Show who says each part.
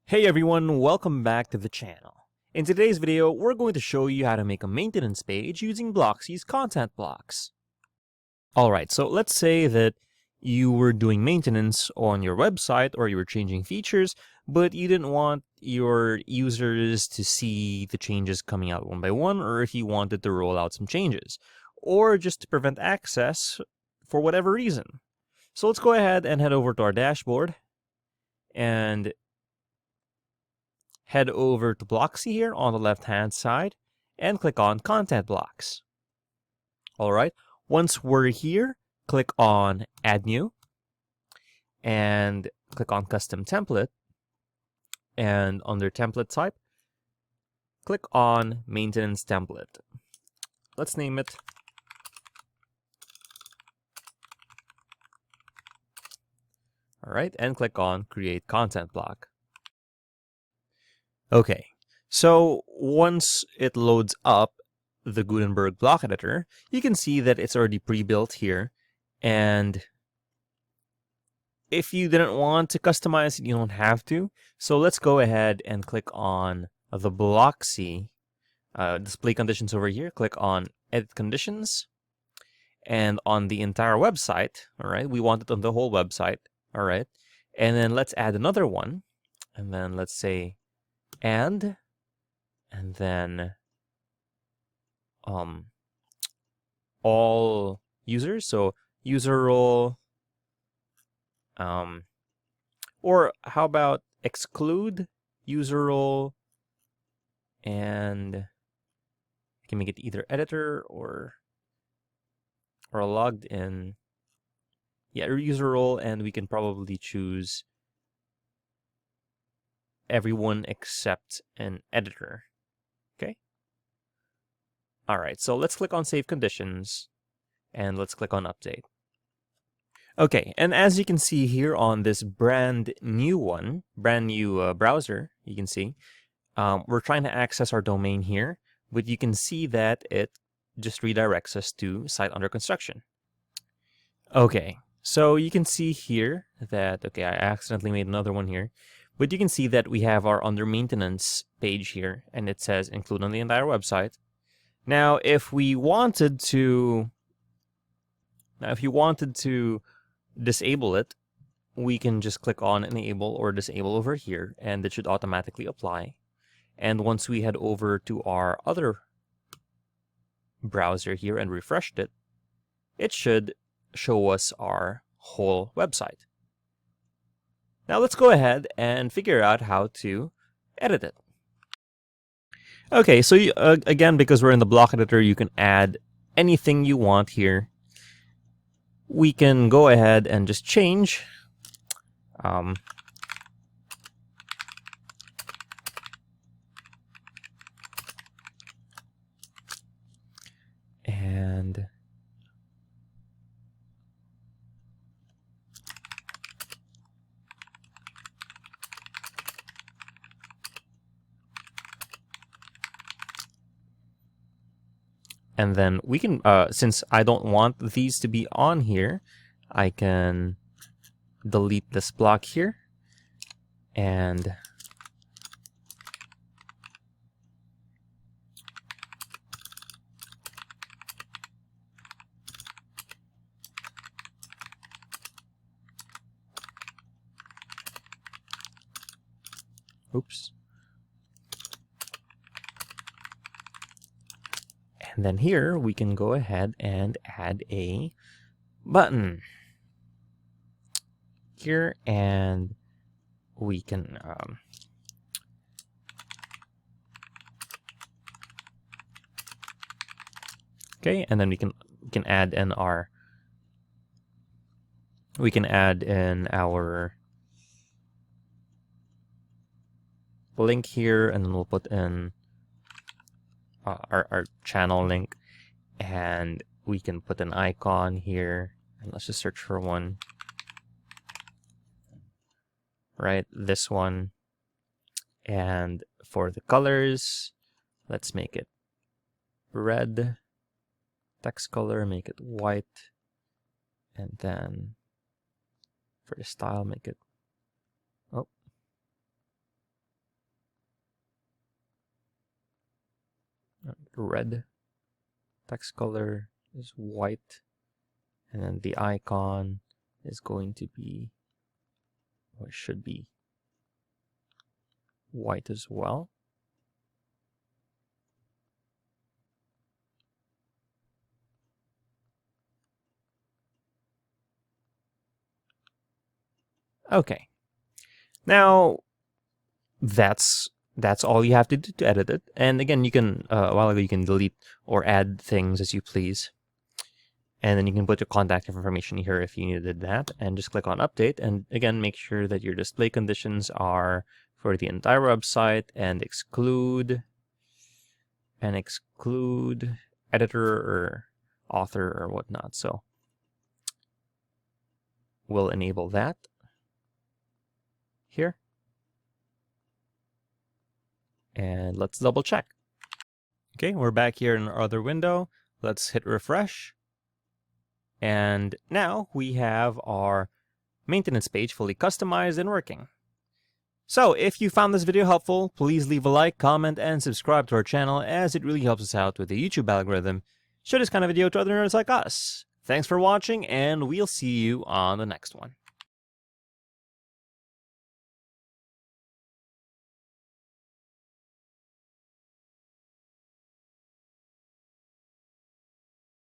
Speaker 1: Hey everyone, welcome back to the channel. In today's video, we're going to show you how to make a maintenance page using Blocksy's content blocks. Alright, so let's say that you were doing maintenance on your website or you were changing features, but you didn't want your users to see the changes coming out one by one, or if you wanted to roll out some changes, or just to prevent access for whatever reason. So let's go ahead and head over to our dashboard and head over to Blocksy here on the left-hand side and click on Content Blocks. All right, once we're here, click on Add New and click on Custom Template. And under Template Type, click on Maintenance Template. Let's name it all right, and click on Create Content Block. Okay, so once it loads up the Gutenberg block editor, you can see that it's already pre-built here. And if you didn't want to customize it, you don't have to. So let's go ahead and click on the Blocksy display conditions over here. Click on Edit Conditions. And on the entire website, all right, we want it on the whole website, all right. And then let's add another one. And then let's say and then all users. So user role, or how about exclude user role, and you can make it either editor or logged in. Yeah, user role, and we can probably choose everyone except an editor. Okay. All right, so let's click on Save Conditions and let's click on Update. Okay, and as you can see here on this brand new browser, you can see we're trying to access our domain here, but you can see that it just redirects us to site under construction. Okay, so you can see here that, okay, I accidentally made another one here, but you can see that we have our under maintenance page here, and it says include on the entire website. Now, if you wanted to disable it, we can just click on enable or disable over here, and it should automatically apply. And once we head over to our other browser here and refreshed it, it should show us our whole website. Now let's go ahead and figure out how to edit it. Okay, so again, because we're in the block editor, you can add anything you want here. We can go ahead and just change and then we can, since I don't want these to be on here, I can delete this block here and oops. And then here we can go ahead and add a button here, and we can okay, and then we can add in our link here, and then we'll put in our channel link, and we can put an icon here, and let's just search for one. Right, this one. And for the colors, let's make it red. Text color, make it white. And then for the style, make it, oh, red. Text color is white. And then the icon is going to be, or it should be, white as well. Okay. Now, that's all you have to do to edit it. And again, you can, a while ago, you can delete or add things as you please. And then you can put your contact information here if you needed that, and just click on update. And again, make sure that your display conditions are for the entire website, and exclude editor or author or whatnot. So we'll enable that here. And let's double check. Okay, we're back here in our other window. Let's hit refresh. And now we have our maintenance page fully customized and working. So if you found this video helpful, please leave a like, comment, and subscribe to our channel, as it really helps us out with the YouTube algorithm. Show this kind of video to other nerds like us. Thanks for watching, and we'll see you on the next one.